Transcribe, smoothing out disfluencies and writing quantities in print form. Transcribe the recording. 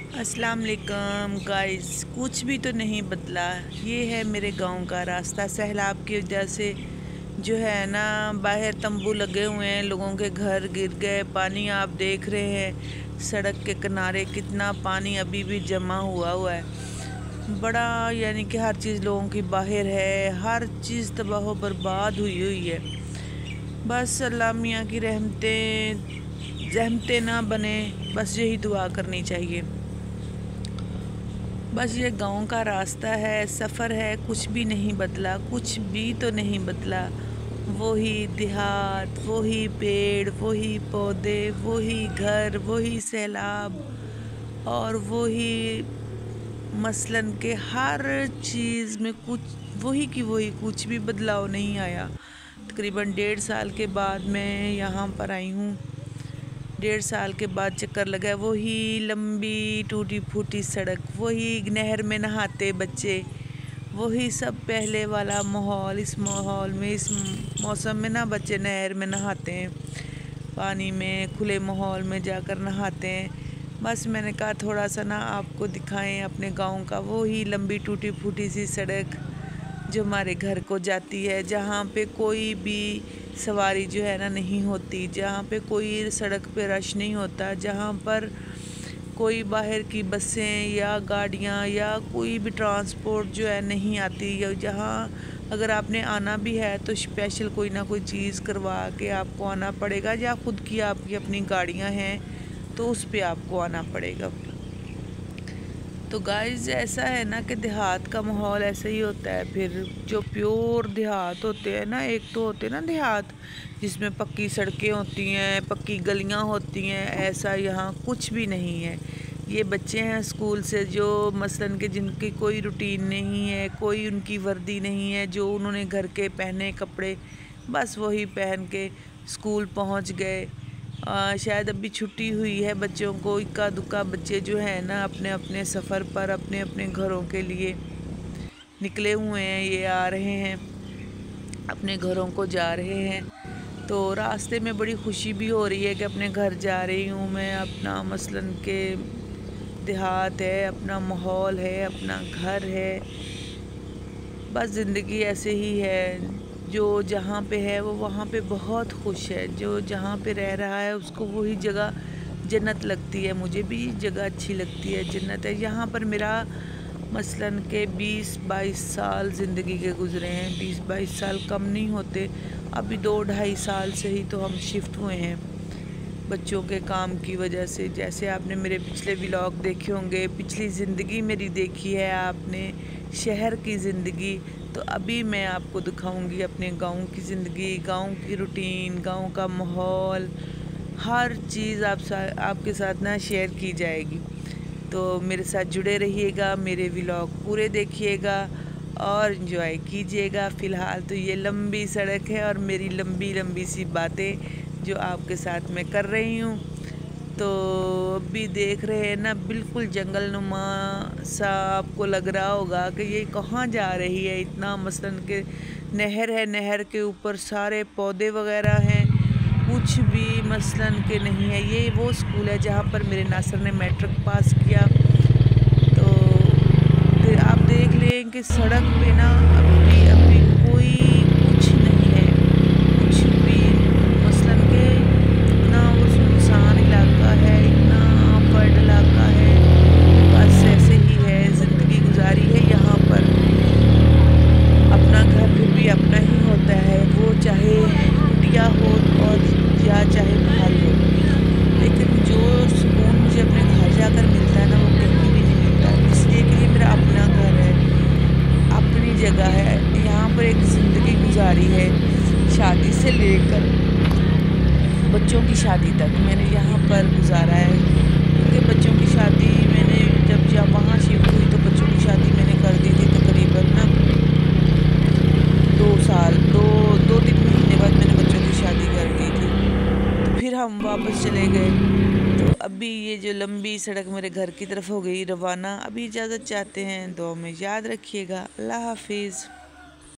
अस्सलाम वालेकुम गाइस, कुछ भी तो नहीं बदला। ये है मेरे गांव का रास्ता। सैलाब की वजह से जो है ना, बाहर तंबू लगे हुए हैं, लोगों के घर गिर गए। पानी आप देख रहे हैं सड़क के किनारे कितना पानी अभी भी जमा हुआ हुआ है। बड़ा यानी कि हर चीज़ लोगों की बाहर है, हर चीज़ तबाह बर्बाद हुई हुई है। बस अल्लाह मियाँ की रहमतें जहमतें ना बने, बस यही दुआ करनी चाहिए। बस ये गांव का रास्ता है, सफ़र है, कुछ भी नहीं बदला, कुछ भी तो नहीं बदला। वही देहात, वही पेड़, वही पौधे, वही घर, वही सैलाब और वही मसलन के हर चीज़ में कुछ वही की वही, कुछ भी बदलाव नहीं आया। तकरीबन 1.5 साल के बाद मैं यहाँ पर आई हूँ। 1.5 साल के बाद चक्कर लगा, वही लंबी टूटी फूटी सड़क, वही नहर में नहाते बच्चे, वही सब पहले वाला माहौल। इस माहौल में, इस मौसम में ना बच्चे नहर में नहाते हैं, पानी में खुले माहौल में जाकर नहाते हैं। बस मैंने कहा थोड़ा सा ना आपको दिखाएं अपने गांव का वही लंबी टूटी फूटी सी सड़क जो हमारे घर को जाती है, जहाँ पे कोई भी सवारी जो है ना नहीं होती, जहाँ पे कोई सड़क पे रश नहीं होता, जहाँ पर कोई बाहर की बसें या गाड़ियाँ या कोई भी ट्रांसपोर्ट जो है नहीं आती, या जहाँ अगर आपने आना भी है तो स्पेशल कोई ना कोई चीज़ करवा के आपको आना पड़ेगा, या खुद की आपकी अपनी गाड़ियाँ हैं तो उस पे आपको आना पड़ेगा। तो गाइस ऐसा है ना कि देहात का माहौल ऐसा ही होता है। फिर जो प्योर देहात होते हैं ना, एक तो होते हैं ना देहात जिसमें पक्की सड़कें होती हैं, पक्की गलियां होती हैं, ऐसा यहाँ कुछ भी नहीं है। ये बच्चे हैं स्कूल से जो मसलन के जिनकी कोई रूटीन नहीं है, कोई उनकी वर्दी नहीं है, जो उन्होंने घर के पहने कपड़े बस वही पहन के स्कूल पहुँच गए। शायद अभी छुट्टी हुई है बच्चों को, इक्का दुक्का बच्चे जो है ना अपने अपने सफ़र पर अपने अपने घरों के लिए निकले हुए हैं। ये आ रहे हैं, अपने घरों को जा रहे हैं। तो रास्ते में बड़ी खुशी भी हो रही है कि अपने घर जा रही हूँ मैं। अपना मसलन के देहात है, अपना माहौल है, अपना घर है। बस ज़िंदगी ऐसे ही है, जो जहाँ पे है वो वहाँ पे बहुत खुश है, जो जहाँ पे रह रहा है उसको वही जगह जन्नत लगती है। मुझे भी जगह अच्छी लगती है, जन्नत है। यहाँ पर मेरा मसलन के 20-22 साल ज़िंदगी के गुज़रे हैं। 20-22 साल कम नहीं होते। अभी 2-2.5 साल से ही तो हम शिफ्ट हुए हैं बच्चों के काम की वजह से। जैसे आपने मेरे पिछले व्लॉग देखे होंगे, पिछली ज़िंदगी मेरी देखी है आपने, शहर की ज़िंदगी। तो अभी मैं आपको दिखाऊंगी अपने गांव की ज़िंदगी, गांव की रूटीन, गांव का माहौल, हर चीज़ आपके साथ ना शेयर की जाएगी। तो मेरे साथ जुड़े रहिएगा, मेरे व्लॉग पूरे देखिएगा और इन्जॉय कीजिएगा। फ़िलहाल तो ये लंबी सड़क है और मेरी लंबी लंबी सी बातें जो आपके साथ मैं कर रही हूँ। तो अभी देख रहे हैं ना, बिल्कुल जंगल नुमा सा आपको लग रहा होगा कि ये कहाँ जा रही है। इतना मसलन के नहर है, नहर के ऊपर सारे पौधे वगैरह हैं, कुछ भी मसलन के नहीं है। ये वो स्कूल है जहाँ पर मेरे नासर ने मैट्रिक पास किया। तो फिर आप देख लें कि सड़क पे ना अभी कोई कुछ नहीं है, कुछ भी मसलन के इतना वो सुनसान इलाका है, इतना फर्ड इलाका है। बस ऐसे ही है, ज़िंदगी गुजारी है यहाँ पर। अपना घर फिर भी अपना ही होता है, वो चाहे कुटिया हो और या चाहे महल हो, लेकिन जो सुकून मुझे अपने घर जाकर मिलता है ना, वो कहीं भी नहीं मिलता। इसलिए कि ये मेरा अपना घर है, अपनी जगह है। यहाँ पर एक ज़िंदगी गुजारी है, शादी से लेकर बच्चों की शादी तक मैंने यहाँ पर गुजारा है। क्योंकि बच्चों की शादी मैंने जब वहाँ शिफ्ट हुई तो बच्चों की शादी मैंने कर दी थी तकरीबन ना 2 साल, 2-3 महीने बाद मैंने बच्चों की शादी कर दी थी। तो फिर हम वापस चले गए। तो अभी ये जो लंबी सड़क मेरे घर की तरफ हो गई रवाना। अभी इजाज़त चाहते हैं, दुआ में याद रखिएगा। अल्लाह हाफिज़।